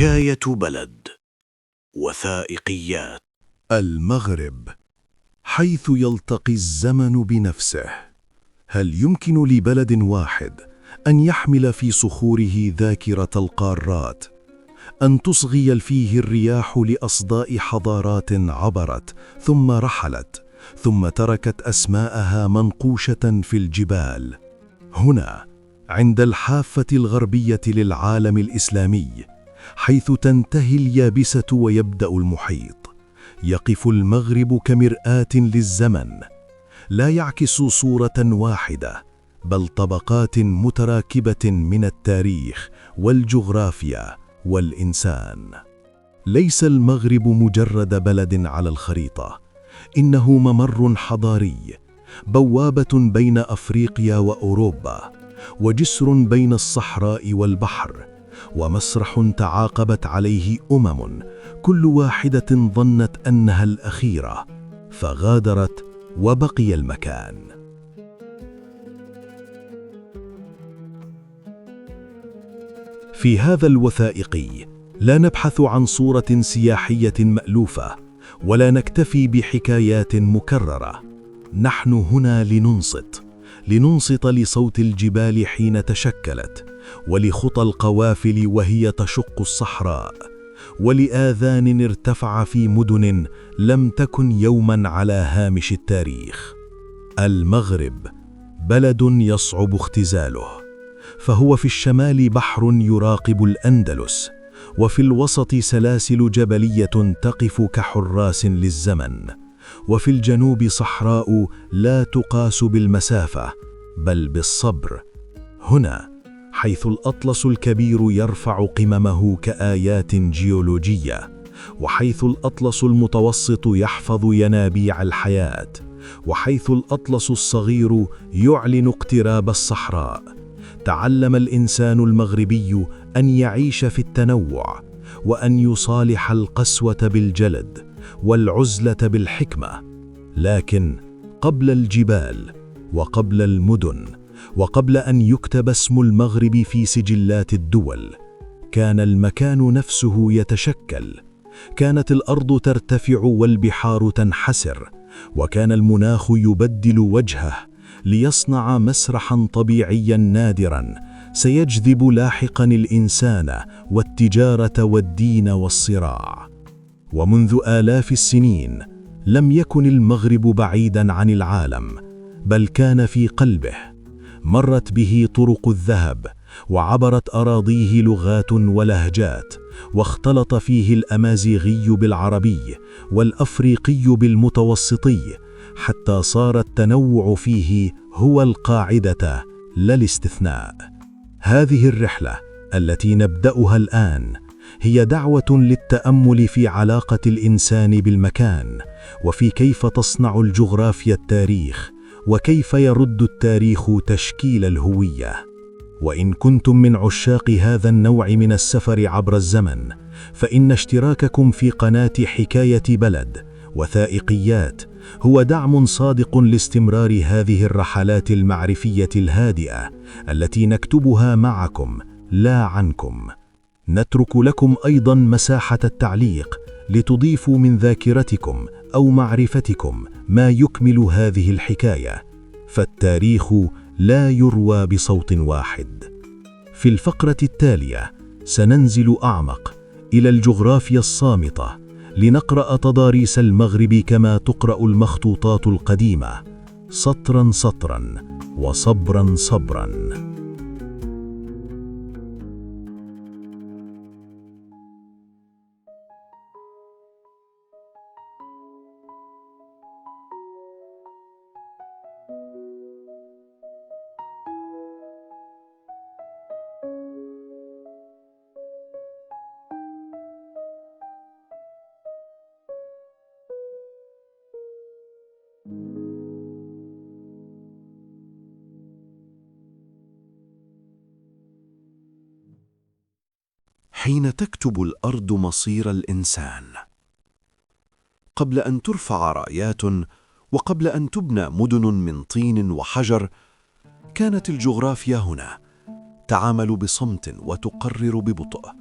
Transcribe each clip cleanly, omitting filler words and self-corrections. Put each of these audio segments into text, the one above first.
حكاية بلد. وثائقيات. المغرب، حيث يلتقي الزمن بنفسه. هل يمكن لبلد واحد أن يحمل في صخوره ذاكرة القارات؟ أن تصغي فيه الرياح لأصداء حضارات عبرت ثم رحلت، ثم تركت أسماءها منقوشة في الجبال. هنا، عند الحافة الغربية للعالم الإسلامي، حيث تنتهي اليابسة ويبدأ المحيط، يقف المغرب كمرآة للزمن، لا يعكس صورة واحدة، بل طبقات متراكبة من التاريخ والجغرافيا والإنسان. ليس المغرب مجرد بلد على الخريطة، إنه ممر حضاري، بوابة بين أفريقيا وأوروبا، وجسر بين الصحراء والبحر، ومسرح تعاقبت عليه كل واحدة ظنت أنها الأخيرة، فغادرت وبقي المكان. في هذا الوثائقي لا نبحث عن صورة سياحية مألوفة، ولا نكتفي بحكايات مكررة. نحن هنا لننصت لصوت الجبال حين تشكلت، ولخطى القوافل وهي تشق الصحراء، ولآذان ارتفع في مدن لم تكن يوما على هامش التاريخ. المغرب بلد يصعب اختزاله، فهو في الشمال بحر يراقب الأندلس، وفي الوسط سلاسل جبلية تقف كحراس للزمن، وفي الجنوب صحراء لا تقاس بالمسافة بل بالصبر. هنا، حيث الأطلس الكبير يرفع قممه كآيات جيولوجية، وحيث الأطلس المتوسط يحفظ ينابيع الحياة، وحيث الأطلس الصغير يعلن اقتراب الصحراء، تعلم الإنسان المغربي أن يعيش في التنوع، وأن يصالح القسوة بالجلد والعزلة بالحكمة. لكن قبل الجبال، وقبل المدن، وقبل أن يكتب اسم المغرب في سجلات الدول، كان المكان نفسه يتشكل. كانت الأرض ترتفع والبحار تنحسر، وكان المناخ يبدل وجهه ليصنع مسرحا طبيعيا نادرا سيجذب لاحقا الإنسان والتجارة والدين والصراع. ومنذ آلاف السنين لم يكن المغرب بعيدا عن العالم، بل كان في قلبه. مرت به طرق الذهب، وعبرت أراضيه لغات ولهجات، واختلط فيه الأمازيغي بالعربي والأفريقي بالمتوسطي، حتى صار التنوع فيه هو القاعدة لا الاستثناء. هذه الرحلة التي نبدأها الآن هي دعوة للتأمل في علاقة الإنسان بالمكان، وفي كيف تصنع الجغرافيا التاريخ، وكيف يرد التاريخ تشكيل الهوية. وإن كنتم من عشاق هذا النوع من السفر عبر الزمن، فإن اشتراككم في قناة حكاية بلد وثائقيات هو دعم صادق لاستمرار هذه الرحلات المعرفية الهادئة التي نكتبها معكم لا عنكم. نترك لكم أيضا مساحة التعليق لتضيفوا من ذاكرتكم أو معرفتكم ما يكمل هذه الحكاية، فالتاريخ لا يروى بصوت واحد. في الفقرة التالية سننزل أعمق إلى الجغرافيا الصامتة لنقرأ تضاريس المغرب كما تقرأ المخطوطات القديمة، سطرا سطرا وصبرا صبرا. حين تكتب الأرض مصير الإنسان، قبل أن ترفع رايات، وقبل أن تبنى مدن من طين وحجر، كانت الجغرافيا هنا تعامل بصمت وتقرر ببطء،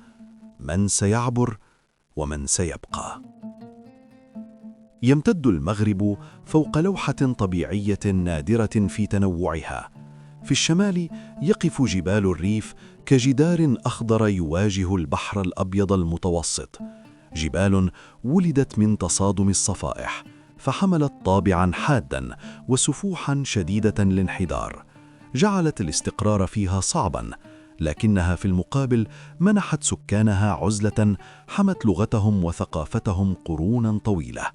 من سيعبر ومن سيبقى. يمتد المغرب فوق لوحة طبيعية نادرة في تنوعها. في الشمال يقف جبال الريف كجدار أخضر يواجه البحر الأبيض المتوسط، جبال ولدت من تصادم الصفائح فحملت طابعاً حاداً وسفوحاً شديدة الانحدار، جعلت الاستقرار فيها صعباً، لكنها في المقابل منحت سكانها عزلة حمت لغتهم وثقافتهم قرونا طويلة.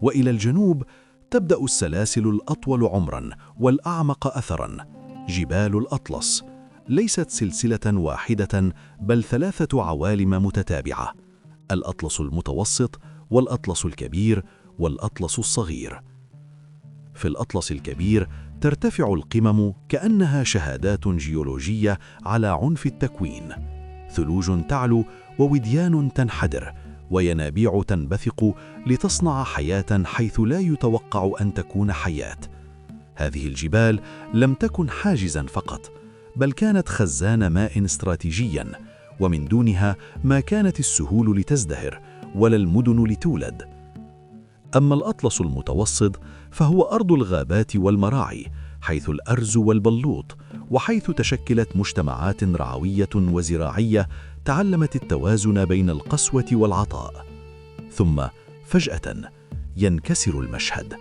وإلى الجنوب تبدأ السلاسل الأطول عمراً والأعمق أثراً، جبال الأطلس، ليست سلسلة واحدة بل 3 عوالم متتابعة: الأطلس المتوسط والأطلس الكبير والأطلس الصغير. في الأطلس الكبير ترتفع القمم كأنها شهادات جيولوجية على عنف التكوين، ثلوج تعلو ووديان تنحدر وينابيع تنبثق لتصنع حياة حيث لا يتوقع أن تكون حياة. هذه الجبال لم تكن حاجزاً فقط، بل كانت خزان ماء استراتيجياً، ومن دونها ما كانت السهول لتزدهر ولا المدن لتولد. أما الأطلس المتوسط فهو أرض الغابات والمراعي، حيث الأرز والبلوط، وحيث تشكلت مجتمعات رعوية وزراعية تعلمت التوازن بين القسوة والعطاء. ثم فجأة ينكسر المشهد،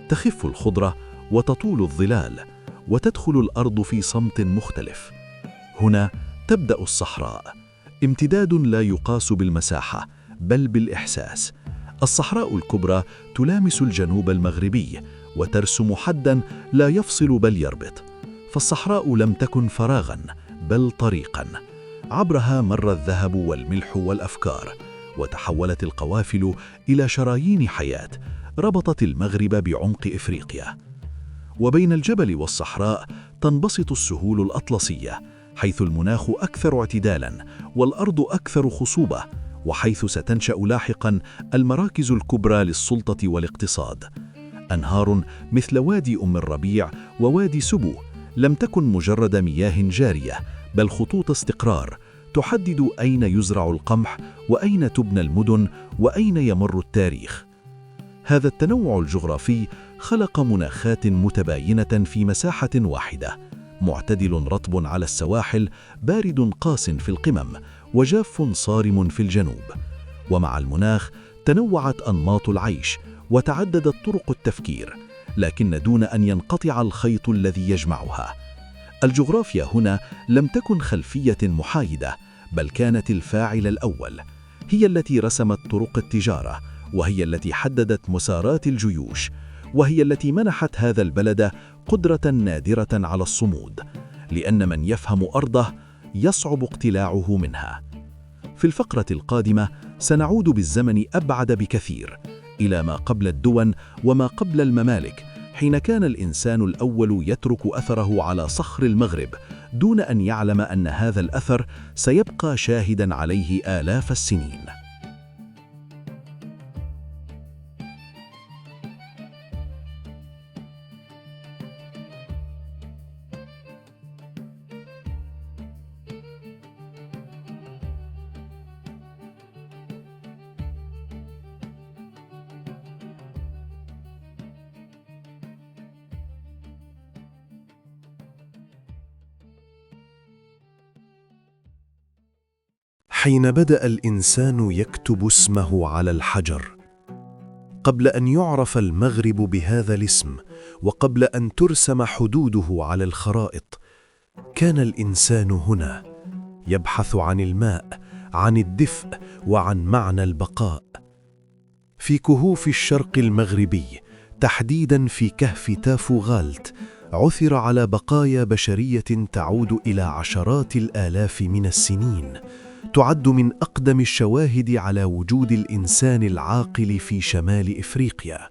تخف الخضرة وتطول الظلال، وتدخل الأرض في صمت مختلف. هنا تبدأ الصحراء، امتداد لا يقاس بالمساحة بل بالإحساس. الصحراء الكبرى تلامس الجنوب المغربي وترسم حداً لا يفصل بل يربط، فالصحراء لم تكن فراغاً بل طريقاً، عبرها مر الذهب والملح والأفكار، وتحولت القوافل إلى شرايين حياة ربطت المغرب بعمق إفريقيا. وبين الجبل والصحراء تنبسط السهول الأطلسية، حيث المناخ أكثر اعتدالاً والأرض أكثر خصوبة، وحيث ستنشأ لاحقاً المراكز الكبرى للسلطة والاقتصاد. أنهار مثل وادي أم الربيع ووادي سبو لم تكن مجرد مياه جارية، بل خطوط استقرار تحدد أين يزرع القمح وأين تبنى المدن وأين يمر التاريخ. هذا التنوع الجغرافي خلق مناخات متباينة في مساحة واحدة: معتدل رطب على السواحل، بارد قاس في القمم، وجاف صارم في الجنوب. ومع المناخ تنوعت أنماط العيش وتعددت طرق التفكير، لكن دون أن ينقطع الخيط الذي يجمعها. الجغرافيا هنا لم تكن خلفية محايدة، بل كانت الفاعل الأول، هي التي رسمت طرق التجارة، وهي التي حددت مسارات الجيوش، وهي التي منحت هذا البلد قدرة نادرة على الصمود، لأن من يفهم أرضه يصعب اقتلاعه منها. في الفقرة القادمة سنعود بالزمن أبعد بكثير، إلى ما قبل الدول وما قبل الممالك، حين كان الإنسان الأول يترك أثره على صخر المغرب دون أن يعلم أن هذا الأثر سيبقى شاهداً عليه آلاف السنين. حين بدأ الإنسان يكتب اسمه على الحجر، قبل أن يعرف المغرب بهذا الاسم وقبل أن ترسم حدوده على الخرائط، كان الإنسان هنا يبحث عن الماء، عن الدفء، وعن معنى البقاء. في كهوف الشرق المغربي، تحديداً في كهف تافو غالت، عثر على بقايا بشرية تعود إلى عشرات الآلاف من السنين، تعد من أقدم الشواهد على وجود الإنسان العاقل في شمال إفريقيا.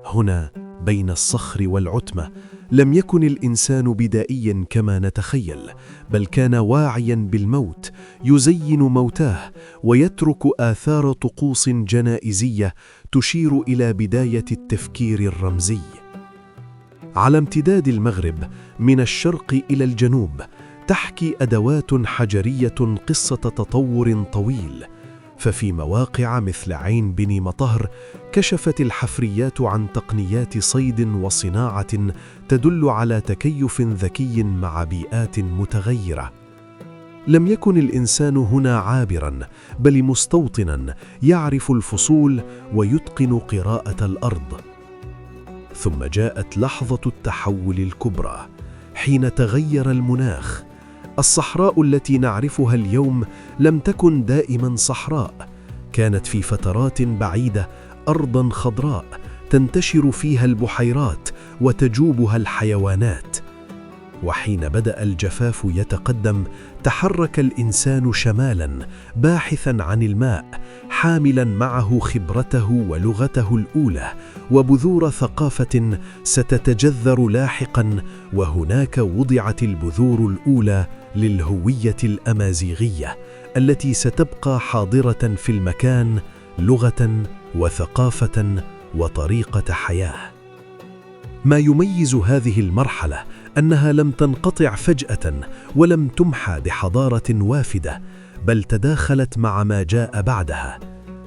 هنا بين الصخر والعتمة لم يكن الإنسان بدائياً كما نتخيل، بل كان واعياً بالموت، يزين موتاه ويترك آثار طقوس جنائزية تشير إلى بداية التفكير الرمزي. على امتداد المغرب من الشرق إلى الجنوب تحكي أدوات حجرية قصة تطور طويل، ففي مواقع مثل عين بني مطهر كشفت الحفريات عن تقنيات صيد وصناعة تدل على تكيف ذكي مع بيئات متغيرة. لم يكن الإنسان هنا عابراً، بل مستوطناً يعرف الفصول ويتقن قراءة الأرض. ثم جاءت لحظة التحول الكبرى، حين تغير المناخ. الصحراء التي نعرفها اليوم لم تكن دائماً صحراء، كانت في فترات بعيدة أرضاً خضراء تنتشر فيها البحيرات وتجوبها الحيوانات. وحين بدأ الجفاف يتقدم، تحرك الإنسان شمالاً باحثاً عن الماء، حاملاً معه خبرته ولغته الأولى وبذور ثقافة ستتجذر لاحقاً. وهناك وضعت البذور الأولى للهوية الأمازيغية التي ستبقى حاضرة في المكان، لغة وثقافة وطريقة حياة. ما يميز هذه المرحلة أنها لم تنقطع فجأة ولم تمحى بحضارة وافدة، بل تداخلت مع ما جاء بعدها.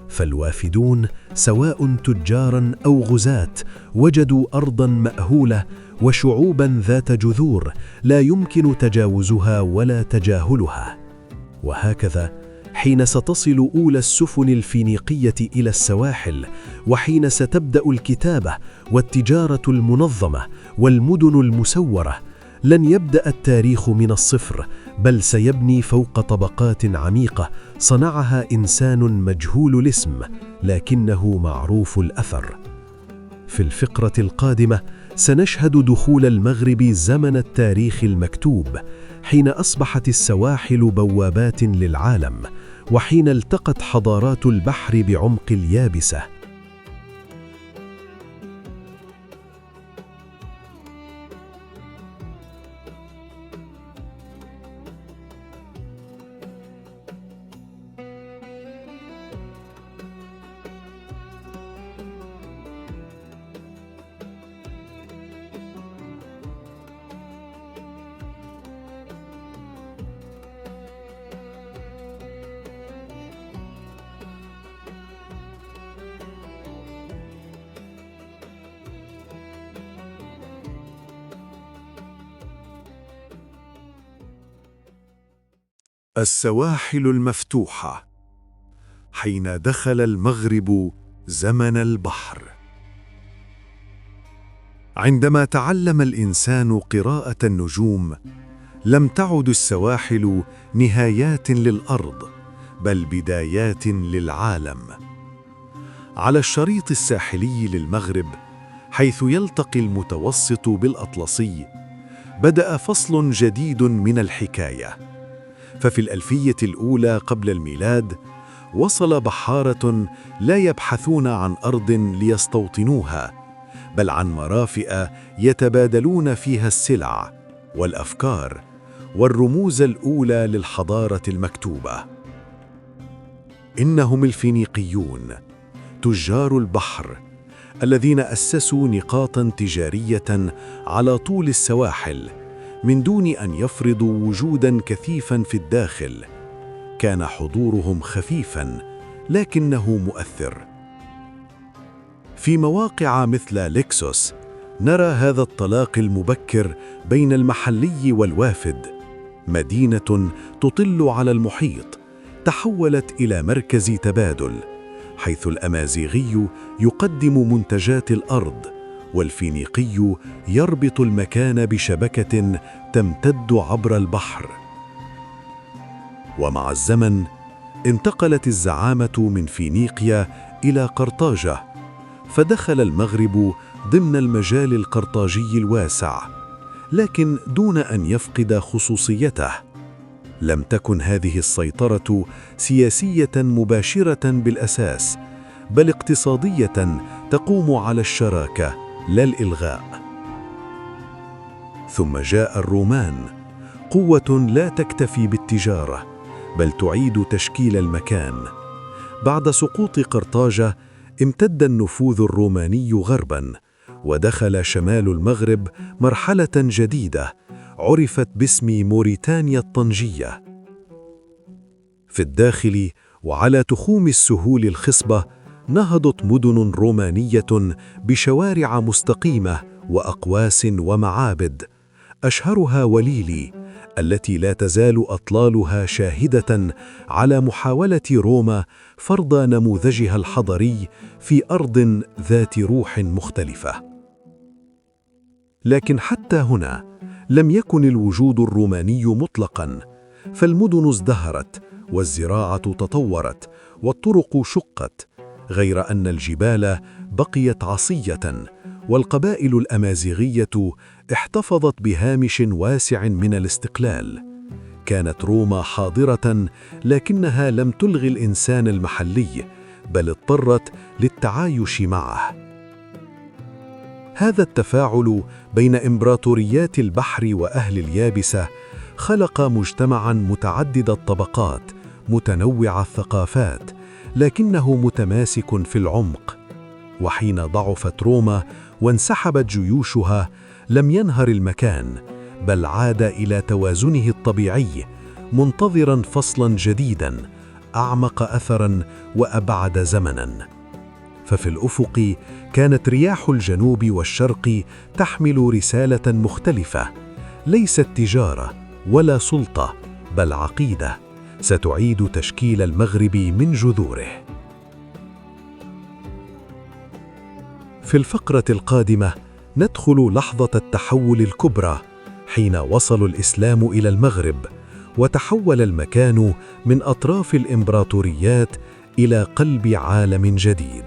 فالوافدون سواء تجاراً أو غزاة وجدوا أرضاً مأهولة وشعوباً ذات جذور لا يمكن تجاوزها ولا تجاهلها. وهكذا حين ستصل أولى السفن الفينيقية إلى السواحل، وحين ستبدأ الكتابة والتجارة المنظمة والمدن المسورة، لن يبدأ التاريخ من الصفر، بل سيبني فوق طبقات عميقة صنعها إنسان مجهول الاسم لكنه معروف الأثر. في الفقرة القادمة سنشهد دخول المغرب زمن التاريخ المكتوب، حين أصبحت السواحل بوابات للعالم، وحين التقت حضارات البحر بعمق اليابسة. السواحل المفتوحة. حين دخل المغرب زمن البحر. عندما تعلم الإنسان قراءة النجوم، لم تعد السواحل نهايات للأرض، بل بدايات للعالم. على الشريط الساحلي للمغرب، حيث يلتقي المتوسط بالأطلسي، بدأ فصل جديد من الحكاية. ففي الألفية الأولى قبل الميلاد، وصل بحارة لا يبحثون عن أرض ليستوطنوها، بل عن مرافئ يتبادلون فيها السلع والأفكار والرموز الأولى للحضارة المكتوبة. إنهم الفينيقيون، تجار البحر، الذين أسسوا نقاطاً تجارية على طول السواحل من دون أن يفرضوا وجوداً كثيفاً في الداخل. كان حضورهم خفيفاً لكنه مؤثر. في مواقع مثل ليكسوس نرى هذا الطلاق المبكر بين المحلي والوافد. مدينة تطل على المحيط تحولت إلى مركز تبادل، حيث الأمازيغي يقدم منتجات الأرض، والفينيقي يربط المكان بشبكة تمتد عبر البحر. ومع الزمن انتقلت الزعامة من فينيقيا إلى قرطاجة، فدخل المغرب ضمن المجال القرطاجي الواسع، لكن دون أن يفقد خصوصيته. لم تكن هذه السيطرة سياسية مباشرة بالأساس، بل اقتصادية تقوم على الشراكة لا الإلغاء. ثم جاء الرومان، قوة لا تكتفي بالتجارة، بل تعيد تشكيل المكان. بعد سقوط قرطاجة امتد النفوذ الروماني غرباً، ودخل شمال المغرب مرحلة جديدة عرفت باسم موريتانيا الطنجية. في الداخل وعلى تخوم السهول الخصبة نهضت مدن رومانية بشوارع مستقيمة وأقواس ومعابد، أشهرها وليلي التي لا تزال أطلالها شاهدة على محاولة روما فرض نموذجها الحضري في أرض ذات روح مختلفة. لكن حتى هنا لم يكن الوجود الروماني مطلقاً، فالمدن ازدهرت والزراعة تطورت والطرق شقت، غير أن الجبال بقيت عصية، والقبائل الأمازيغية احتفظت بهامش واسع من الاستقلال. كانت روما حاضرة، لكنها لم تلغي الإنسان المحلي، بل اضطرت للتعايش معه. هذا التفاعل بين إمبراطوريات البحر وأهل اليابسة خلق مجتمعاً متعدد الطبقات، متنوع الثقافات، لكنه متماسك في العمق. وحين ضعفت روما وانسحبت جيوشها لم ينهر المكان، بل عاد إلى توازنه الطبيعي، منتظراً فصلاً جديداً أعمق أثراً وأبعد زمناً. ففي الأفق كانت رياح الجنوب والشرق تحمل رسالة مختلفة، ليست تجارة ولا سلطة، بل عقيدة ستعيد تشكيل المغرب من جذوره. في الفقرة القادمة ندخل لحظة التحول الكبرى، حين وصل الإسلام إلى المغرب وتحول المكان من أطراف الإمبراطوريات إلى قلب عالم جديد.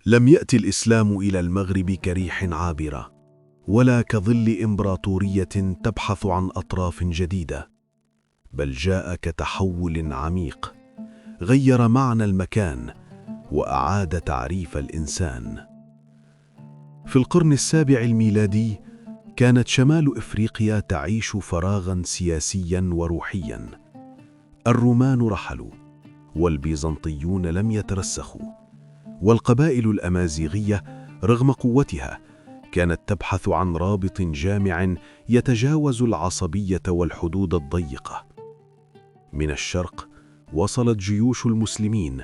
لم يأتي الإسلام إلى المغرب كريح عابرة، ولا كظل إمبراطورية تبحث عن أطراف جديدة، بل جاء كتحول عميق غير معنى المكان وأعاد تعريف الإنسان. في القرن السابع الميلادي كانت شمال إفريقيا تعيش فراغاً سياسياً وروحياً. الرومان رحلوا، والبيزنطيون لم يترسخوا، والقبائل الأمازيغية رغم قوتها كانت تبحث عن رابط جامع يتجاوز العصبية والحدود الضيقة. من الشرق وصلت جيوش المسلمين،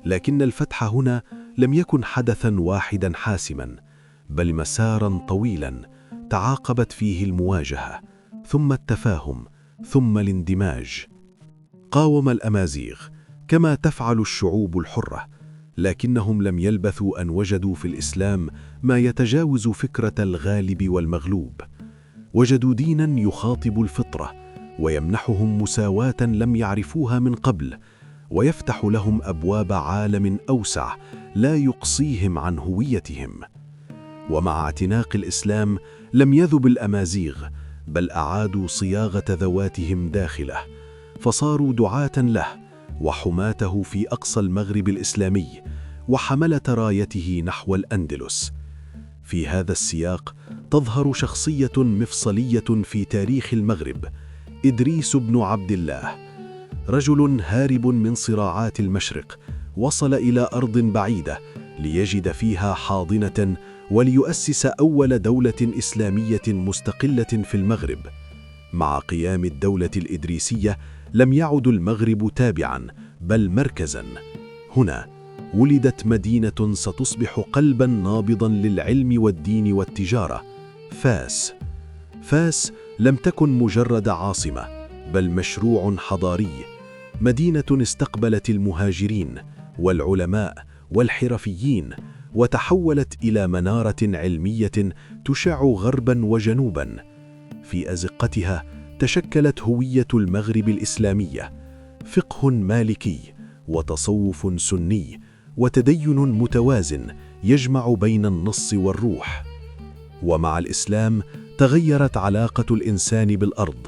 لكن الفتح هنا لم يكن حدثاً واحداً حاسماً، بل مساراً طويلاً تعاقبت فيه المواجهة، ثم التفاهم، ثم الاندماج. قاوم الأمازيغ كما تفعل الشعوب الحرة، لكنهم لم يلبثوا أن وجدوا في الإسلام ما يتجاوز فكرة الغالب والمغلوب. وجدوا ديناً يخاطب الفطرة ويمنحهم مساواة لم يعرفوها من قبل، ويفتح لهم أبواب عالم أوسع لا يقصيهم عن هويتهم. ومع اعتناق الإسلام لم يذب الأمازيغ، بل أعادوا صياغة ذواتهم داخله، فصاروا دعاة له وحماته في أقصى المغرب الإسلامي، وحملة رايته نحو الأندلس. في هذا السياق تظهر شخصية مفصلية في تاريخ المغرب، إدريس بن عبد الله، رجل هارب من صراعات المشرق، وصل إلى أرض بعيدة ليجد فيها حاضنة وليؤسس أول دولة إسلامية مستقلة في المغرب. مع قيام الدولة الإدريسية لم يعد المغرب تابعاً، بل مركزاً. هنا ولدت مدينة ستصبح قلباً نابضاً للعلم والدين والتجارة، فاس. فاس لم تكن مجرد عاصمة، بل مشروع حضاري، مدينة استقبلت المهاجرين والعلماء والحرفيين، وتحولت إلى منارة علمية تشع غرباً وجنوباً. في أزقتها تشكلت هوية المغرب الإسلامية، فقه مالكي وتصوف سني وتدين متوازن يجمع بين النص والروح. ومع الإسلام تغيرت علاقة الإنسان بالأرض،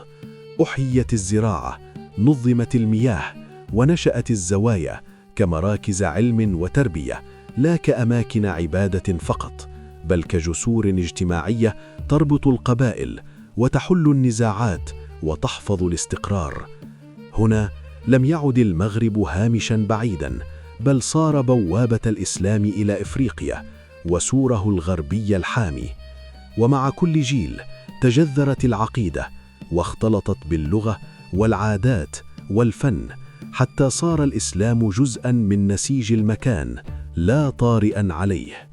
أحيت الزراعة، نظمت المياه، ونشأت الزوايا كمراكز علم وتربية، لا كأماكن عبادة فقط، بل كجسور اجتماعية تربط القبائل وتحل النزاعات وتحفظ الاستقرار. هنا لم يعد المغرب هامشاً بعيداً، بل صار بوابة الإسلام إلى إفريقيا وسوره الغربي الحامي. ومع كل جيل تجذرت العقيدة واختلطت باللغة والعادات والفن، حتى صار الإسلام جزءاً من نسيج المكان لا طارئاً عليه.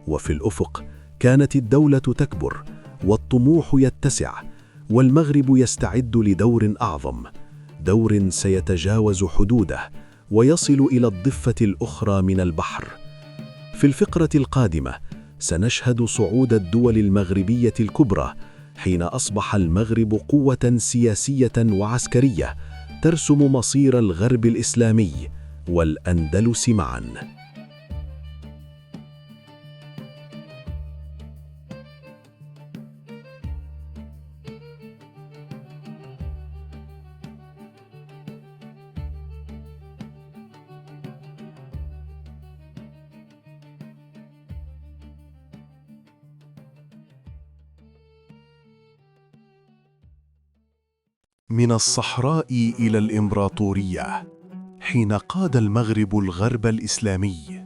وفي الأفق كانت الدولة تكبر والطموح يتسع، والمغرب يستعد لدور أعظم، دور سيتجاوز حدوده ويصل إلى الضفة الأخرى من البحر. في الفقرة القادمة سنشهد صعود الدول المغربية الكبرى، حين أصبح المغرب قوة سياسية وعسكرية ترسم مصير الغرب الإسلامي والأندلس معاً. من الصحراء إلى الإمبراطورية، حين قاد المغرب الغرب الإسلامي.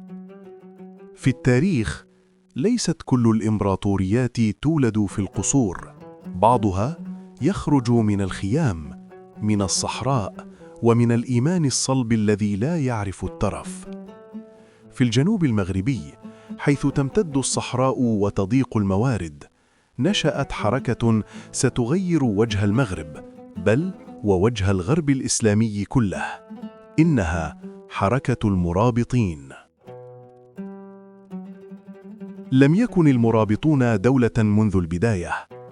في التاريخ ليست كل الإمبراطوريات تولد في القصور، بعضها يخرج من الخيام، من الصحراء، ومن الإيمان الصلب الذي لا يعرف الترف. في الجنوب المغربي، حيث تمتد الصحراء وتضيق الموارد، نشأت حركة ستغير وجه المغرب، بل ووجه الغرب الإسلامي كله. إنها حركة المرابطين. لم يكن المرابطون دولة منذ البداية،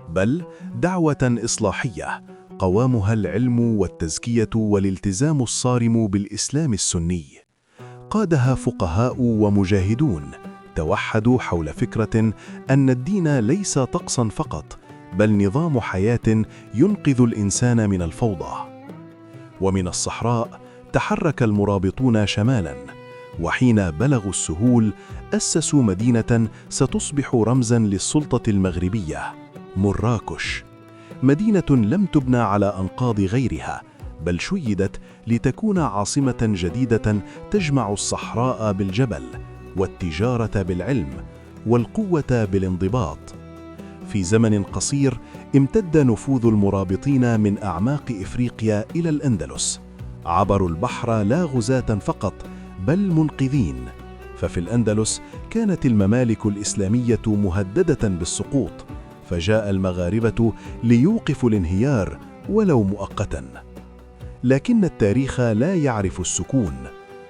بل دعوة إصلاحية قوامها العلم والتزكية والالتزام الصارم بالإسلام السني. قادها فقهاء ومجاهدون توحدوا حول فكرة أن الدين ليس طقساً فقط، بل نظام حياة ينقذ الإنسان من الفوضى. ومن الصحراء تحرك المرابطون شمالاً، وحين بلغوا السهول أسسوا مدينة ستصبح رمزاً للسلطة المغربية، مراكش. مدينة لم تبنى على أنقاض غيرها، بل شيدت لتكون عاصمة جديدة تجمع الصحراء بالجبل، والتجارة بالعلم، والقوة بالانضباط. في زمن قصير امتد نفوذ المرابطين من أعماق إفريقيا إلى الأندلس. عبروا البحر لا غزاة فقط، بل منقذين. ففي الأندلس كانت الممالك الإسلامية مهددة بالسقوط، فجاء المغاربة ليوقفوا الانهيار ولو مؤقتاً. لكن التاريخ لا يعرف السكون،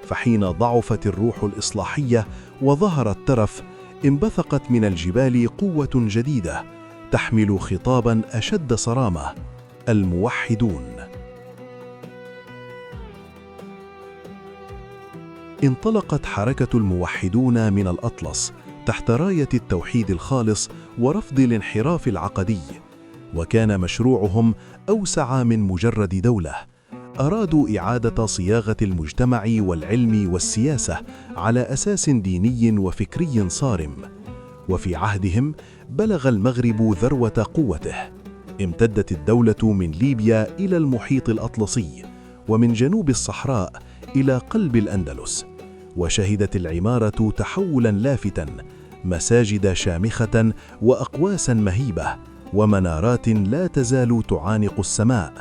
فحين ضعفت الروح الإصلاحية وظهر الترف، انبثقت من الجبال قوة جديدة تحمل خطاباً أشد صرامة: الموحدون. انطلقت حركة الموحدون من الأطلس تحت راية التوحيد الخالص ورفض الانحراف العقدي، وكان مشروعهم أوسع من مجرد دولة. أرادوا إعادة صياغة المجتمع والعلم والسياسة على أساس ديني وفكري صارم. وفي عهدهم بلغ المغرب ذروة قوته. امتدت الدولة من ليبيا إلى المحيط الأطلسي، ومن جنوب الصحراء إلى قلب الأندلس. وشهدت العمارة تحولاً لافتاً، مساجد شامخة وأقواساً مهيبة، ومنارات لا تزال تعانق السماء،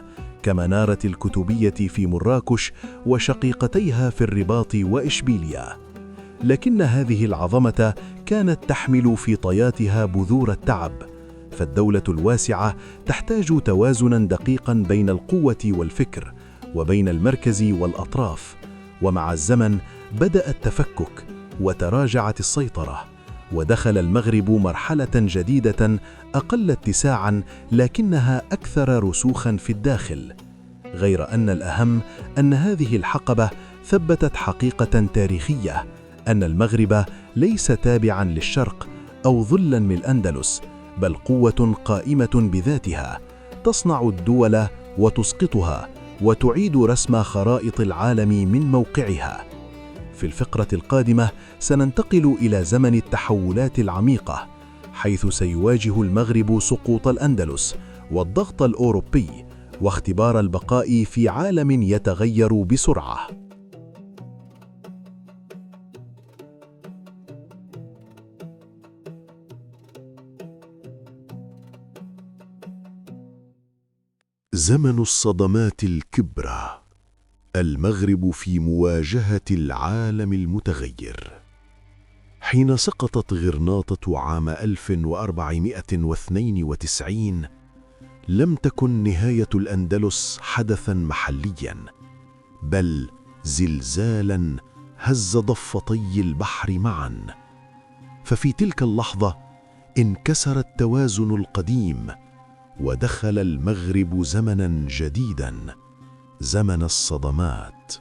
كمنارة الكتبية في مراكش وشقيقتيها في الرباط وإشبيلية. لكن هذه العظمة كانت تحمل في طياتها بذور التعب، فالدولة الواسعة تحتاج توازناً دقيقاً بين القوة والفكر، وبين المركز والأطراف. ومع الزمن بدأ التفكك وتراجعت السيطرة، ودخل المغرب مرحلة جديدة أقل اتساعاً، لكنها أكثر رسوخاً في الداخل. غير أن الأهم أن هذه الحقبة ثبتت حقيقة تاريخية: أن المغرب ليس تابعاً للشرق أو ظلاً من الأندلس، بل قوة قائمة بذاتها، تصنع الدول وتسقطها، وتعيد رسم خرائط العالم من موقعها. في الفقرة القادمة سننتقل إلى زمن التحولات العميقة، حيث سيواجه المغرب سقوط الأندلس والضغط الأوروبي واختبار البقاء في عالم يتغير بسرعة. زمن الصدمات الكبرى، المغرب في مواجهة العالم المتغير. حين سقطت غرناطة عام 1492 لم تكن نهاية الأندلس حدثاً محلياً، بل زلزالاً هز ضفتي البحر معاً. ففي تلك اللحظة انكسر التوازن القديم، ودخل المغرب زمناً جديداً، زمن الصدمات.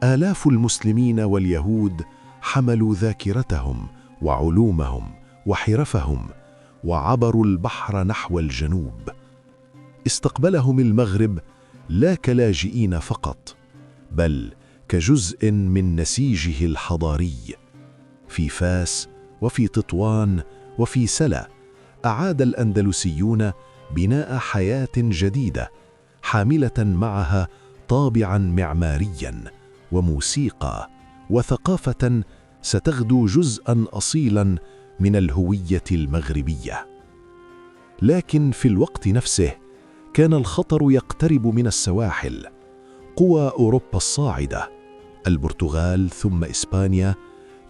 آلاف المسلمين واليهود حملوا ذاكرتهم وعلومهم وحرفهم وعبروا البحر نحو الجنوب. استقبلهم المغرب لا كلاجئين فقط، بل كجزء من نسيجه الحضاري. في فاس وفي تطوان وفي سلا أعاد الأندلسيون بناء حياة جديدة حاملة معها طابعاً معمارياً وموسيقى وثقافة ستغدو جزءاً أصيلاً من الهوية المغربية. لكن في الوقت نفسه كان الخطر يقترب من السواحل. قوى أوروبا الصاعدة، البرتغال ثم إسبانيا،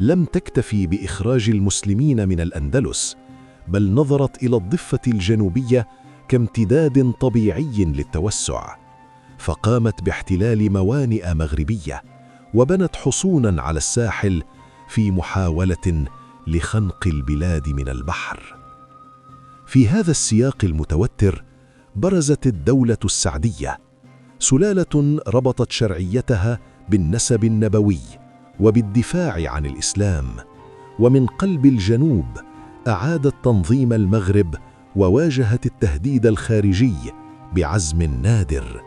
لم تكتفي بإخراج المسلمين من الأندلس، بل نظرت إلى الضفة الجنوبية كامتداد طبيعي للتوسع، فقامت باحتلال موانئ مغربية وبنت حصوناً على الساحل في محاولة لخنق البلاد من البحر. في هذا السياق المتوتر برزت الدولة السعدية، سلالة ربطت شرعيتها بالنسب النبوي وبالدفاع عن الإسلام، ومن قلب الجنوب أعادت تنظيم المغرب وواجهت التهديد الخارجي بعزم نادر.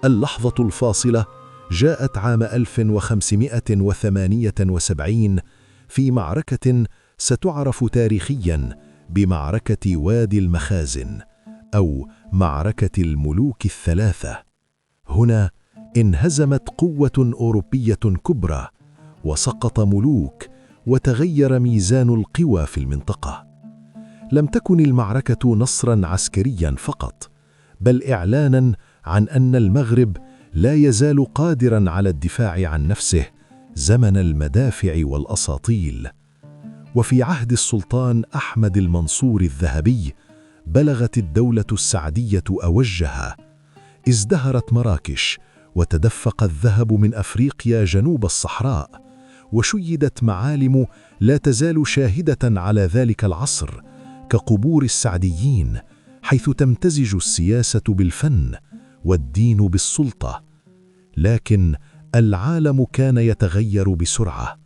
اللحظة الفاصلة جاءت عام 1578 في معركة ستعرف تاريخياً بمعركة وادي المخازن أو معركة الملوك الثلاثة. هنا انهزمت قوة أوروبية كبرى وسقط ملوك، وتغير ميزان القوى في المنطقة. لم تكن المعركة نصراً عسكرياً فقط، بل إعلاناً عن أن المغرب لا يزال قادراً على الدفاع عن نفسه زمن المدافع والأساطيل. وفي عهد السلطان أحمد المنصور الذهبي بلغت الدولة السعدية أوجها. ازدهرت مراكش، وتدفق الذهب من أفريقيا جنوب الصحراء، وشيدت معالم لا تزال شاهدة على ذلك العصر كقبور السعديين، حيث تمتزج السياسة بالفن والدين بالسلطة. لكن العالم كان يتغير بسرعة.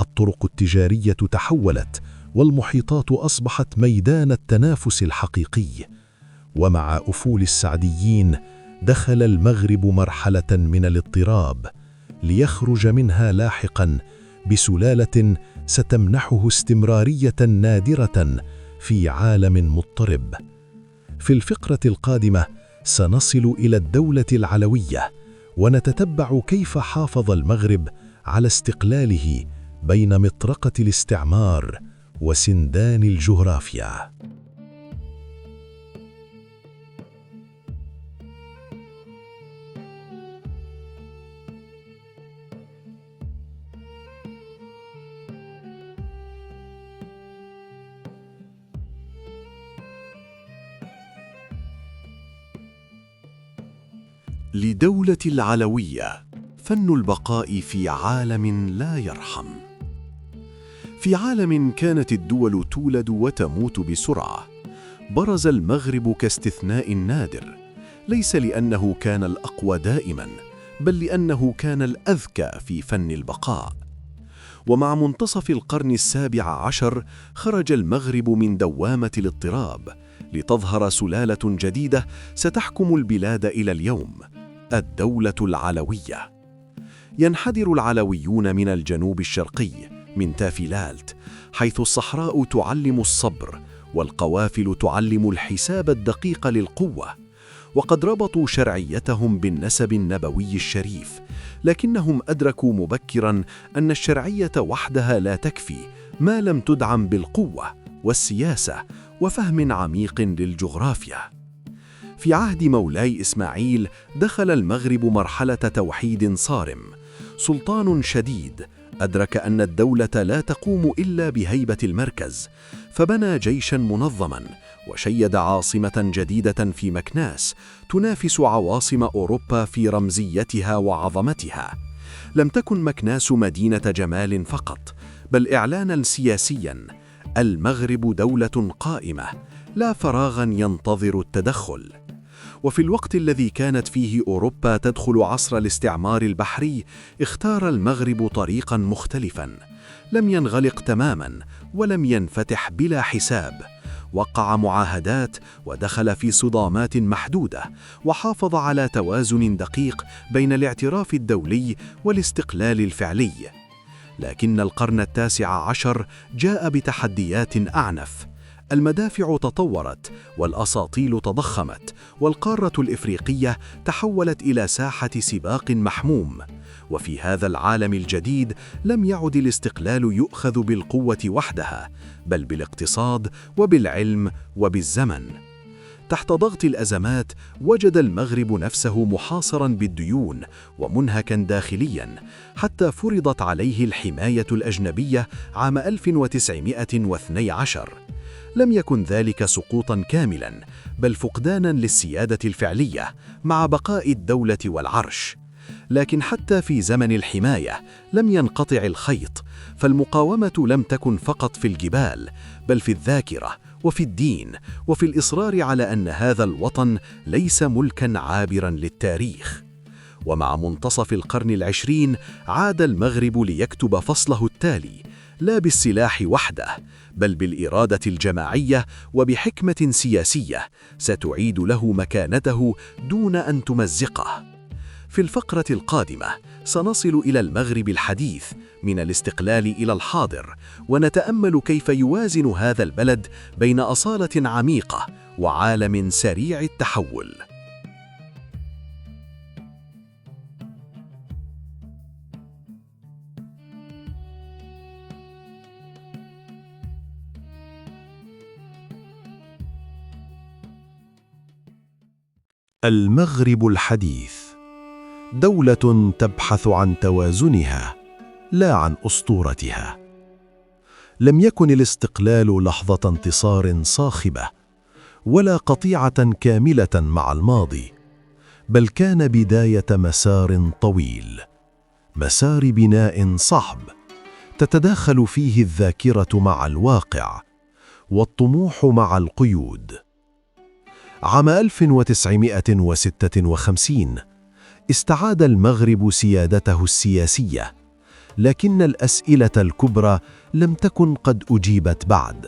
الطرق التجارية تحولت، والمحيطات أصبحت ميدان التنافس الحقيقي. ومع أفول السعديين دخل المغرب مرحلة من الاضطراب، ليخرج منها لاحقاً بسلالة ستمنحه استمرارية نادرة في عالم مضطرب. في الفقرة القادمة سنصل إلى الدولة العلوية، ونتتبع كيف حافظ المغرب على استقلاله بين مطرقة الاستعمار وسندان الجغرافيا. لدولة العلوية فن البقاء في عالم لا يرحم. في عالم كانت الدول تولد وتموت بسرعة، برز المغرب كاستثناء نادر، ليس لأنه كان الأقوى دائماً، بل لأنه كان الأذكى في فن البقاء. ومع منتصف القرن ال17 خرج المغرب من دوامة الاضطراب لتظهر سلالة جديدة ستحكم البلاد إلى اليوم، الدولة العلوية. ينحدر العلويون من الجنوب الشرقي من تافيلالت، حيث الصحراء تعلم الصبر والقوافل تعلم الحساب الدقيق للقوة، وقد ربطوا شرعيتهم بالنسب النبوي الشريف، لكنهم أدركوا مبكراً أن الشرعية وحدها لا تكفي ما لم تدعم بالقوة والسياسة وفهم عميق للجغرافيا. في عهد مولاي إسماعيل دخل المغرب مرحلة توحيد صارم. سلطان شديد أدرك أن الدولة لا تقوم إلا بهيبة المركز، فبنى جيشاً منظماً وشيد عاصمة جديدة في مكناس تنافس عواصم أوروبا في رمزيتها وعظمتها. لم تكن مكناس مدينة جمال فقط، بل إعلاناً سياسياً: المغرب دولة قائمة، لا فراغاً ينتظر التدخل. وفي الوقت الذي كانت فيه أوروبا تدخل عصر الاستعمار البحري، اختار المغرب طريقاً مختلفاً. لم ينغلق تماماً ولم ينفتح بلا حساب. وقع معاهدات ودخل في صدامات محدودة، وحافظ على توازن دقيق بين الاعتراف الدولي والاستقلال الفعلي. لكن القرن التاسع عشر جاء بتحديات أعنف. المدافع تطورت والأساطيل تضخمت، والقارة الإفريقية تحولت إلى ساحة سباق محموم. وفي هذا العالم الجديد لم يعد الاستقلال يؤخذ بالقوة وحدها، بل بالاقتصاد وبالعلم وبالزمن. تحت ضغط الأزمات وجد المغرب نفسه محاصراً بالديون ومنهكاً داخلياً، حتى فرضت عليه الحماية الأجنبية عام 1912. لم يكن ذلك سقوطاً كاملاً، بل فقداناً للسيادة الفعلية مع بقاء الدولة والعرش. لكن حتى في زمن الحماية لم ينقطع الخيط، فالمقاومة لم تكن فقط في الجبال، بل في الذاكرة وفي الدين وفي الإصرار على أن هذا الوطن ليس ملكاً عابراً للتاريخ. ومع منتصف القرن العشرين عاد المغرب ليكتب فصله التالي، لا بالسلاح وحده، بل بالإرادة الجماعية وبحكمة سياسية ستعيد له مكانته دون أن تمزقه. في الفقرة القادمة سنصل إلى المغرب الحديث من الاستقلال إلى الحاضر، ونتأمل كيف يوازن هذا البلد بين أصالة عميقة وعالم سريع التحول. المغرب الحديث دولة تبحث عن توازنها لا عن أسطورتها. لم يكن الاستقلال لحظة انتصار صاخبة ولا قطيعة كاملة مع الماضي، بل كان بداية مسار طويل، مسار بناء صعب تتداخل فيه الذاكرة مع الواقع والطموح مع القيود. عام 1956 استعاد المغرب سيادته السياسية، لكن الأسئلة الكبرى لم تكن قد أجيبت بعد.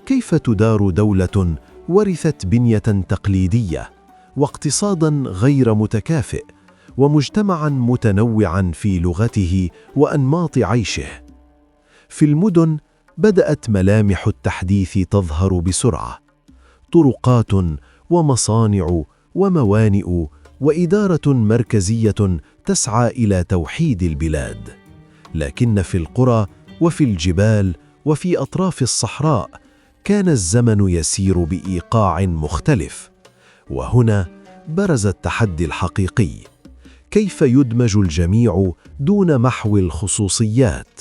كيف تدار دولة ورثت بنية تقليدية واقتصاداً غير متكافئ ومجتمعاً متنوعاً في لغته وأنماط عيشه؟ في المدن بدأت ملامح التحديث تظهر بسرعة: طرقات ومصانع وموانئ وإدارة مركزية تسعى إلى توحيد البلاد. لكن في القرى وفي الجبال وفي أطراف الصحراء كان الزمن يسير بإيقاع مختلف. وهنا برز التحدي الحقيقي: كيف يدمج الجميع دون محو الخصوصيات؟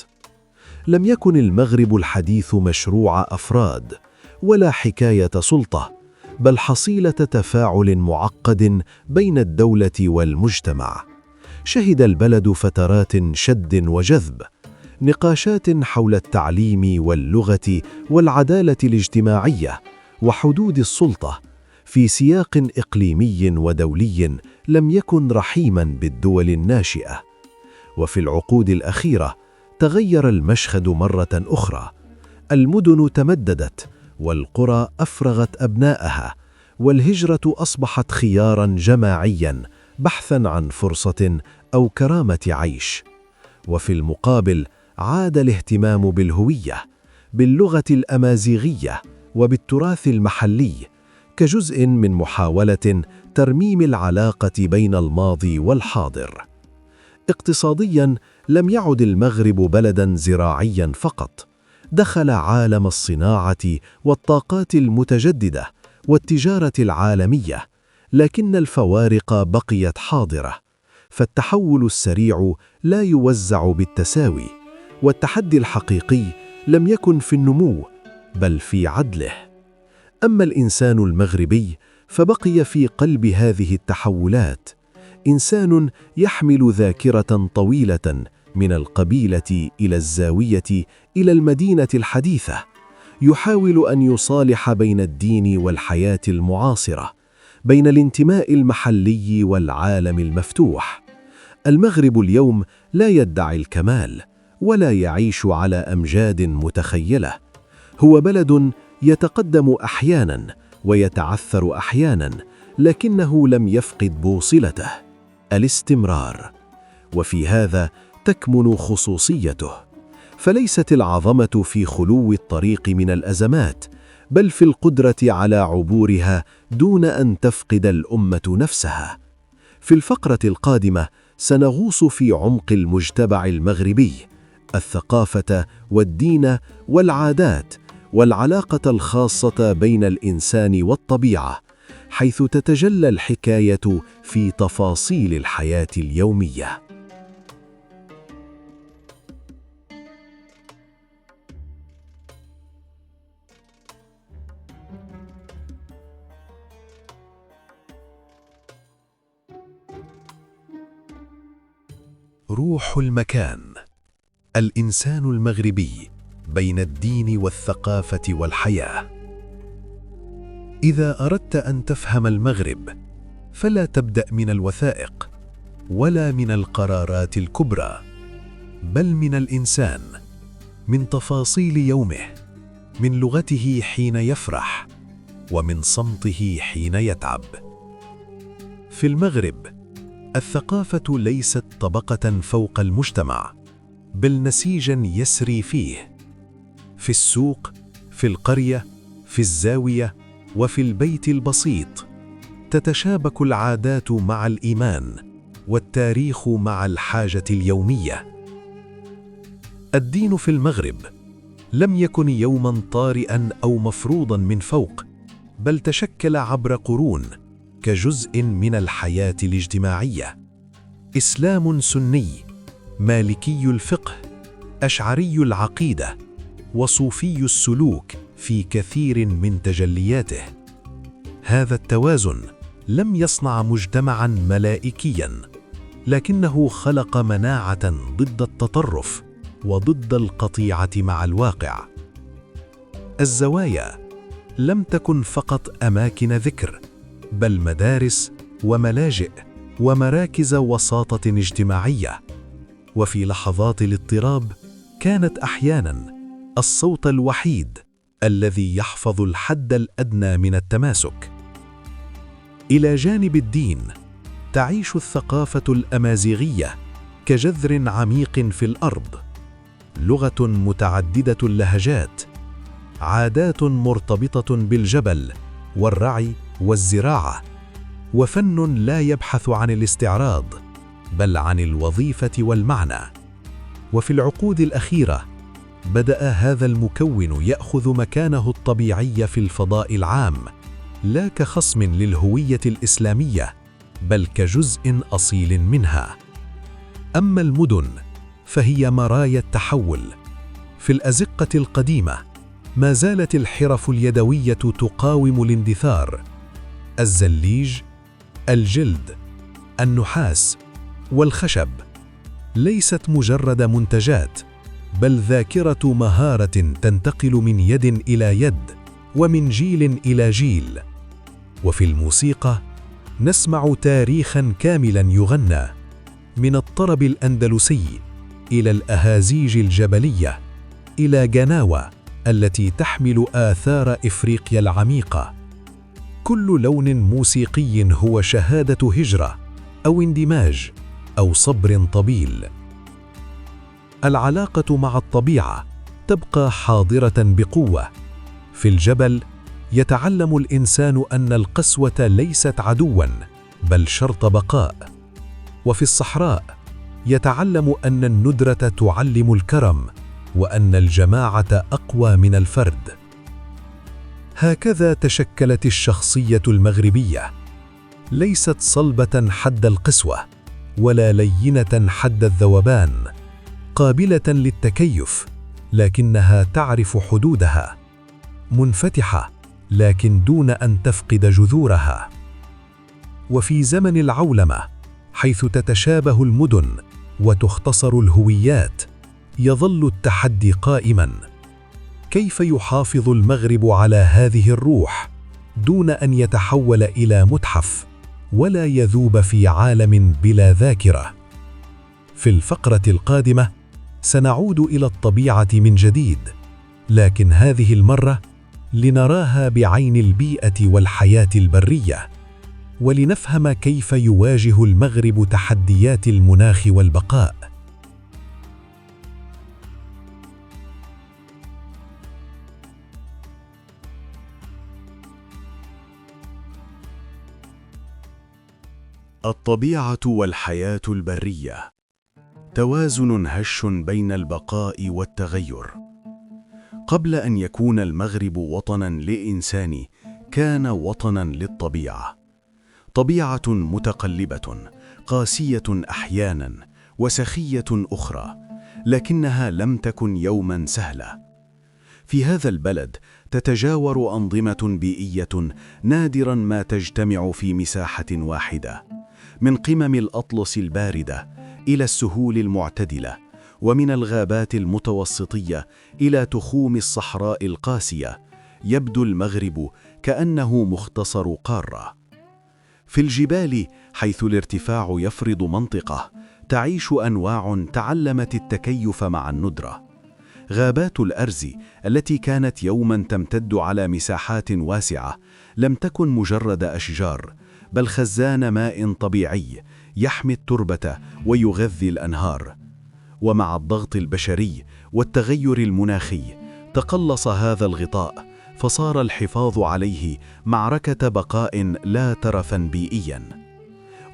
لم يكن المغرب الحديث مشروع أفراد ولا حكاية سلطة، بل حصيلة تفاعل معقد بين الدولة والمجتمع. شهد البلد فترات شد وجذب، نقاشات حول التعليم واللغة والعدالة الاجتماعية وحدود السلطة، في سياق إقليمي ودولي لم يكن رحيماً بالدول الناشئة. وفي العقود الأخيرة تغير المشهد مرة أخرى. المدن تمددت والقرى أفرغت أبنائها، والهجرة أصبحت خياراً جماعياً بحثاً عن فرصة أو كرامة عيش. وفي المقابل عاد الاهتمام بالهوية، باللغة الأمازيغية وبالتراث المحلي كجزء من محاولة ترميم العلاقة بين الماضي والحاضر. اقتصادياً لم يعد المغرب بلداً زراعياً فقط، دخل عالم الصناعة والطاقات المتجددة والتجارة العالمية، لكن الفوارق بقيت حاضرة، فالتحول السريع لا يوزع بالتساوي، والتحدي الحقيقي لم يكن في النمو بل في عدله. أما الإنسان المغربي فبقي في قلب هذه التحولات، إنسان يحمل ذاكرة طويلة من القبيلة إلى الزاوية إلى المدينة الحديثة، يحاول أن يصالح بين الدين والحياة المعاصرة، بين الانتماء المحلي والعالم المفتوح. المغرب اليوم لا يدعي الكمال ولا يعيش على أمجاد متخيلة، هو بلد يتقدم أحياناً ويتعثر أحياناً، لكنه لم يفقد بوصلته: الاستمرار. وفي هذا تكمن خصوصيته، فليست العظمة في خلو الطريق من الأزمات، بل في القدرة على عبورها دون أن تفقد الأمة نفسها. في الفقرة القادمة سنغوص في عمق المجتمع المغربي، الثقافة والدين والعادات والعلاقة الخاصة بين الإنسان والطبيعة، حيث تتجلى الحكاية في تفاصيل الحياة اليومية. روح المكان. الإنسان المغربي بين الدين والثقافة والحياة. إذا أردت أن تفهم المغرب فلا تبدأ من الوثائق ولا من القرارات الكبرى، بل من الإنسان، من تفاصيل يومه، من لغته حين يفرح ومن صمته حين يتعب. في المغرب الثقافة ليست طبقة فوق المجتمع، بل نسيجاً يسري فيه. في السوق، في القرية، في الزاوية، وفي البيت البسيط تتشابك العادات مع الإيمان، والتاريخ مع الحاجة اليومية. الدين في المغرب لم يكن يوماً طارئاً أو مفروضاً من فوق، بل تشكل عبر قرون كجزء من الحياة الاجتماعية. إسلام سني، مالكي الفقه، أشعري العقيدة، وصوفي السلوك في كثير من تجلياته. هذا التوازن لم يصنع مجتمعاً ملائكياً، لكنه خلق مناعة ضد التطرف وضد القطيعة مع الواقع. الزوايا لم تكن فقط أماكن ذكر، بل مدارس وملاجئ ومراكز وساطة اجتماعية. وفي لحظات الاضطراب كانت أحياناً الصوت الوحيد الذي يحفظ الحد الأدنى من التماسك. إلى جانب الدين تعيش الثقافة الأمازيغية كجذر عميق في الأرض، لغة متعددة اللهجات، عادات مرتبطة بالجبل والرعي والزراعة، وفن لا يبحث عن الاستعراض بل عن الوظيفة والمعنى. وفي العقود الأخيرة بدأ هذا المكون يأخذ مكانه الطبيعي في الفضاء العام، لا كخصم للهوية الإسلامية بل كجزء أصيل منها. أما المدن فهي مرايا التحول. في الأزقة القديمة ما زالت الحرف اليدوية تقاوم الاندثار: الزليج، الجلد، النحاس والخشب ليست مجرد منتجات، بل ذاكرة مهارة تنتقل من يد إلى يد ومن جيل إلى جيل. وفي الموسيقى نسمع تاريخاً كاملاً يغنى، من الطرب الأندلسي إلى الأهازيج الجبلية إلى جناوة التي تحمل آثار إفريقيا العميقة. كل لون موسيقي هو شهادة هجرة، أو اندماج أو صبر طويل. العلاقة مع الطبيعة تبقى حاضرة بقوة. في الجبل يتعلم الإنسان أن القسوة ليست عدواً بل شرط بقاء. وفي الصحراء يتعلم أن الندرة تعلم الكرم وأن الجماعة أقوى من الفرد. هكذا تشكلت الشخصية المغربية، ليست صلبة حد القسوة ولا لينة حد الذوبان، قابلة للتكيف لكنها تعرف حدودها، منفتحة لكن دون أن تفقد جذورها. وفي زمن العولمة حيث تتشابه المدن وتختصر الهويات، يظل التحدي قائماً: كيف يحافظ المغرب على هذه الروح دون أن يتحول إلى متحف ولا يذوب في عالم بلا ذاكرة؟ في الفقرة القادمة سنعود إلى الطبيعة من جديد، لكن هذه المرة لنراها بعين البيئة والحياة البرية، ولنفهم كيف يواجه المغرب تحديات المناخ والبقاء. الطبيعة والحياة البرية، توازن هش بين البقاء والتغير. قبل أن يكون المغرب وطناً للإنسان، كان وطناً للطبيعة. طبيعة متقلبة، قاسية أحياناً وسخية أخرى، لكنها لم تكن يوماً سهلة. في هذا البلد تتجاور أنظمة بيئية نادراً ما تجتمع في مساحة واحدة، من قمم الأطلس الباردة إلى السهول المعتدلة، ومن الغابات المتوسطية إلى تخوم الصحراء القاسية. يبدو المغرب كأنه مختصر قارة. في الجبال، حيث الارتفاع يفرض منطقة، تعيش أنواع تعلمت التكيف مع الندرة. غابات الأرز التي كانت يوماً تمتد على مساحات واسعة لم تكن مجرد أشجار، بل خزان ماء طبيعي يحمي التربة ويغذي الأنهار. ومع الضغط البشري والتغير المناخي تقلص هذا الغطاء، فصار الحفاظ عليه معركة بقاء لا ترفاً بيئياً.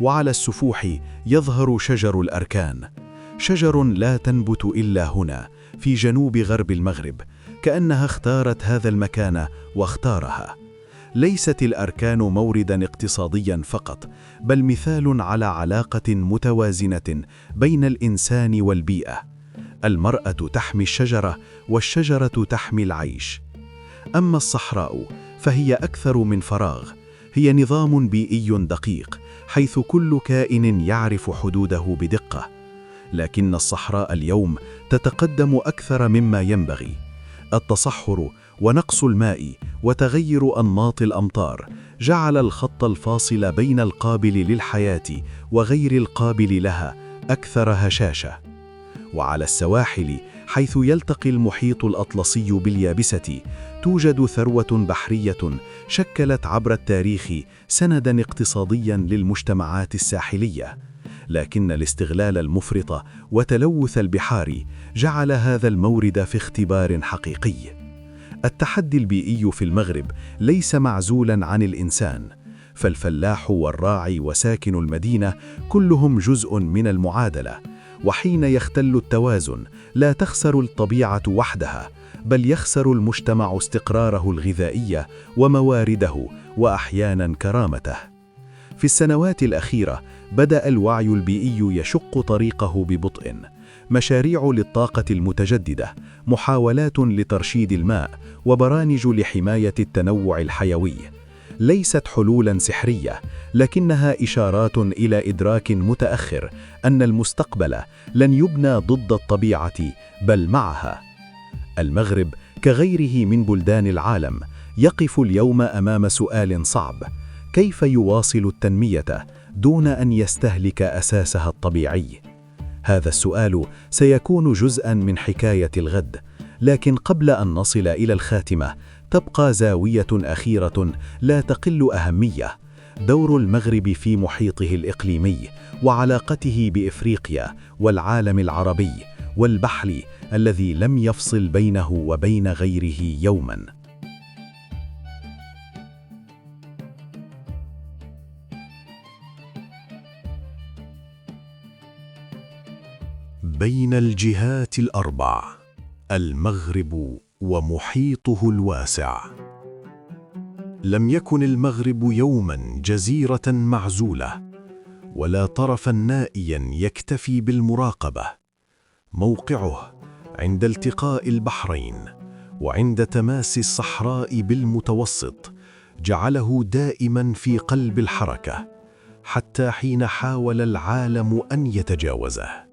وعلى السفوح يظهر شجر الأركان، شجر لا تنبت إلا هنا في جنوب غرب المغرب، كأنها اختارت هذا المكان واختارها. ليست الأركان مورداً اقتصادياً فقط، بل مثال على علاقة متوازنة بين الإنسان والبيئة. المرأة تحمي الشجرة والشجرة تحمي العيش. أما الصحراء فهي أكثر من فراغ، هي نظام بيئي دقيق، حيث كل كائن يعرف حدوده بدقة. لكن الصحراء اليوم تتقدم أكثر مما ينبغي. التصحر ونقص الماء وتغير أنماط الأمطار جعل الخط الفاصل بين القابل للحياة وغير القابل لها أكثر هشاشة. وعلى السواحل، حيث يلتقي المحيط الأطلسي باليابسة، توجد ثروة بحرية شكلت عبر التاريخ سنداً اقتصادياً للمجتمعات الساحلية. لكن الاستغلال المفرط وتلوث البحار جعل هذا المورد في اختبار حقيقي. التحدي البيئي في المغرب ليس معزولاً عن الإنسان، فالفلاح والراعي وساكن المدينة كلهم جزء من المعادلة. وحين يختل التوازن، لا تخسر الطبيعة وحدها، بل يخسر المجتمع استقراره الغذائي وموارده وأحياناً كرامته. في السنوات الأخيرة بدأ الوعي البيئي يشق طريقه ببطء. مشاريع للطاقة المتجددة، محاولات لترشيد الماء، وبرامج لحماية التنوع الحيوي ليست حلولاً سحرية، لكنها إشارات إلى إدراك متأخر أن المستقبل لن يبنى ضد الطبيعة بل معها. المغرب كغيره من بلدان العالم يقف اليوم أمام سؤال صعب: كيف يواصل التنمية دون أن يستهلك أساسها الطبيعي؟ هذا السؤال سيكون جزءاً من حكاية الغد، لكن قبل أن نصل إلى الخاتمة تبقى زاوية أخيرة لا تقل أهمية: دور المغرب في محيطه الإقليمي وعلاقته بإفريقيا والعالم العربي والبحر الذي لم يفصل بينه وبين غيره يوماً. بين الجهات الأربع، المغرب ومحيطه الواسع. لم يكن المغرب يوماً جزيرة معزولة، ولا طرفاً نائياً يكتفي بالمراقبة. موقعه عند التقاء البحرين وعند تماس الصحراء بالمتوسط جعله دائماً في قلب الحركة، حتى حين حاول العالم أن يتجاوزه.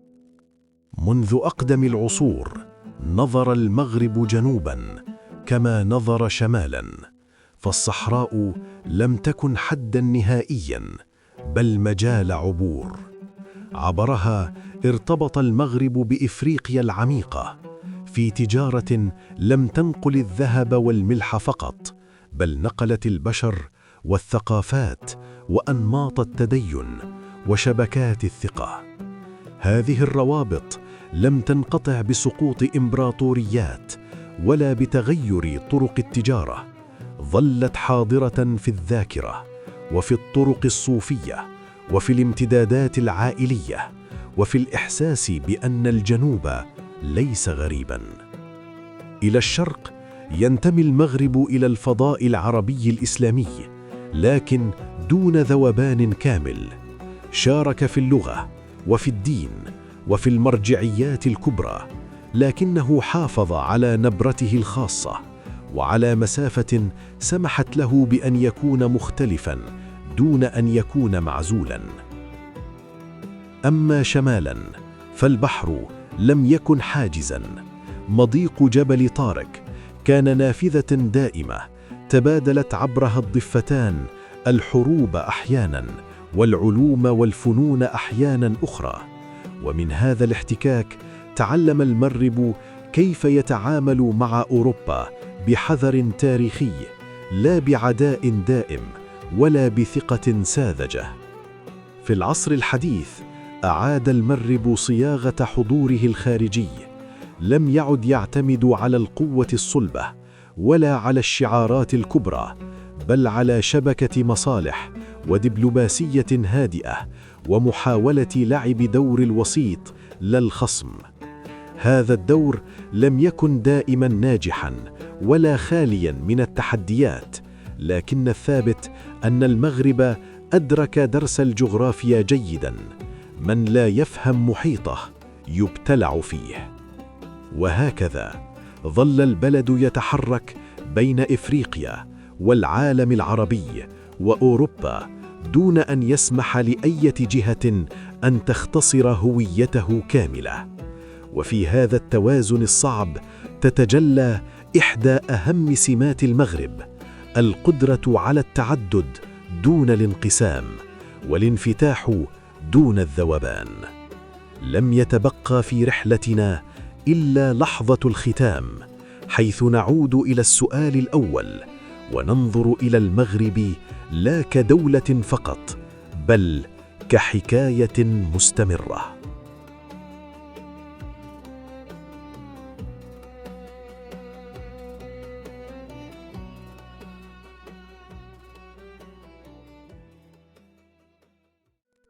منذ أقدم العصور نظر المغرب جنوباً كما نظر شمالاً، فالصحراء لم تكن حداً نهائياً بل مجال عبور. عبرها ارتبط المغرب بإفريقيا العميقة في تجارة لم تنقل الذهب والملح فقط، بل نقلت البشر والثقافات وأنماط التدين وشبكات الثقة. هذه الروابط لم تنقطع بسقوط إمبراطوريات ولا بتغير طرق التجارة، ظلت حاضرة في الذاكرة وفي الطرق الصوفية وفي الامتدادات العائلية وفي الإحساس بأن الجنوب ليس غريباً. إلى الشرق ينتمي المغرب إلى الفضاء العربي الإسلامي، لكن دون ذوبان كامل. شارك في اللغة وفي الدين وفي المرجعيات الكبرى، لكنه حافظ على نبرته الخاصة وعلى مسافة سمحت له بأن يكون مختلفاً دون أن يكون معزولاً. أما شمالاً فالبحر لم يكن حاجزاً. مضيق جبل طارق كان نافذة دائمة تبادلت عبرها الضفتان الحروب أحياناً والعلوم والفنون أحياناً أخرى. ومن هذا الاحتكاك تعلم المغرب كيف يتعامل مع أوروبا بحذر تاريخي، لا بعداء دائم ولا بثقة ساذجة. في العصر الحديث أعاد المغرب صياغة حضوره الخارجي، لم يعد يعتمد على القوة الصلبة ولا على الشعارات الكبرى، بل على شبكة مصالح ودبلوماسية هادئة ومحاولة لعب دور الوسيط لا الخصم. هذا الدور لم يكن دائما ناجحا ولا خاليا من التحديات، لكن الثابت أن المغرب أدرك درس الجغرافيا جيدا: من لا يفهم محيطه يبتلع فيه. وهكذا ظل البلد يتحرك بين إفريقيا والعالم العربي وأوروبا دون أن يسمح لأي جهة أن تختصر هويته كاملة. وفي هذا التوازن الصعب تتجلى إحدى أهم سمات المغرب: القدرة على التعدد دون الانقسام، والانفتاح دون الذوبان. لم يتبقى في رحلتنا إلا لحظة الختام، حيث نعود إلى السؤال الأول وننظر إلى المغرب لا كدولة فقط، بل كحكاية مستمرة.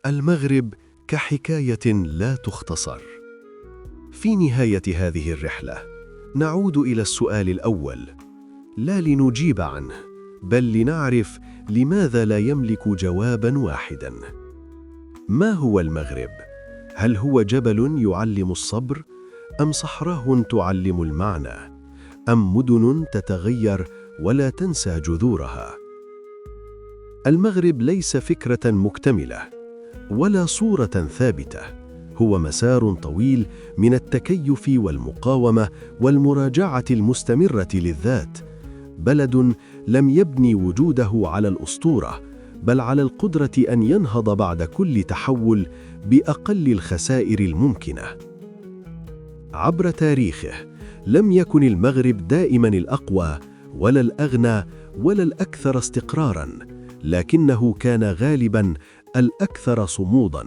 المغرب كحكاية لا تختصر. في نهاية هذه الرحلة نعود إلى السؤال الأول، لا لنجيب عنه، بل لنعرف لماذا لا يملك جواباً واحداً. ما هو المغرب؟ هل هو جبل يعلم الصبر؟ أم صحراء تعلم المعنى؟ أم مدن تتغير ولا تنسى جذورها؟ المغرب ليس فكرة مكتملة ولا صورة ثابتة، هو مسار طويل من التكيف والمقاومة والمراجعة المستمرة للذات. بلد لم يبني وجوده على الأسطورة، بل على القدرة أن ينهض بعد كل تحول بأقل الخسائر الممكنة. عبر تاريخه لم يكن المغرب دائما الأقوى ولا الأغنى ولا الأكثر استقراراً، لكنه كان غالباً الأكثر صموداً.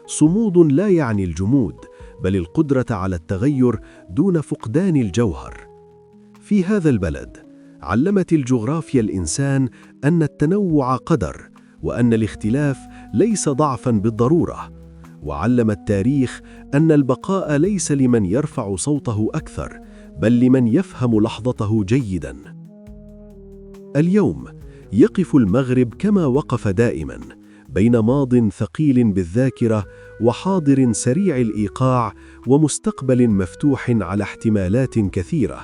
صمود لا يعني الجمود، بل القدرة على التغير دون فقدان الجوهر. في هذا البلد علمت الجغرافيا الإنسان أن التنوع قدر، وأن الاختلاف ليس ضعفاً بالضرورة. وعلم التاريخ أن البقاء ليس لمن يرفع صوته أكثر، بل لمن يفهم لحظته جيداً. اليوم يقف المغرب كما وقف دائماً، بين ماضٍ ثقيل بالذاكرة وحاضر سريع الإيقاع ومستقبل مفتوح على احتمالات كثيرة.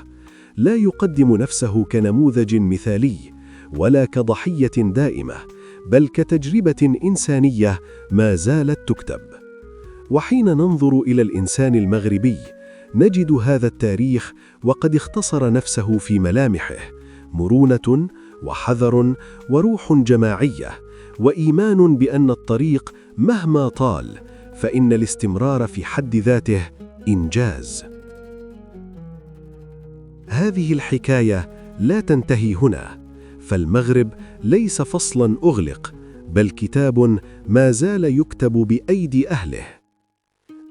لا يقدم نفسه كنموذج مثالي ولا كضحية دائمة، بل كتجربة إنسانية ما زالت تكتب. وحين ننظر إلى الإنسان المغربي نجد هذا التاريخ وقد اختصر نفسه في ملامحه: مرونة وحذر وروح جماعية، وإيمان بأن الطريق مهما طال فإن الاستمرار في حد ذاته إنجاز. هذه الحكاية لا تنتهي هنا، فالمغرب ليس فصلاً أغلق، بل كتاب ما زال يكتب بأيدي أهله.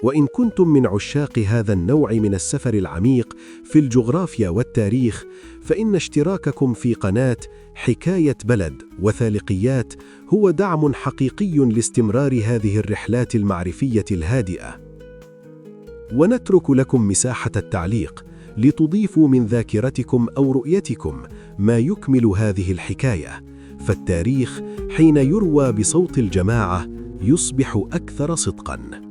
وإن كنتم من عشاق هذا النوع من السفر العميق في الجغرافيا والتاريخ، فإن اشتراككم في قناة حكاية بلد وثالقيات هو دعم حقيقي لاستمرار هذه الرحلات المعرفية الهادئة. ونترك لكم مساحة التعليق لتضيفوا من ذاكرتكم أو رؤيتكم ما يكمل هذه الحكاية، فالتاريخ حين يروى بصوت الجماعة يصبح أكثر صدقاً.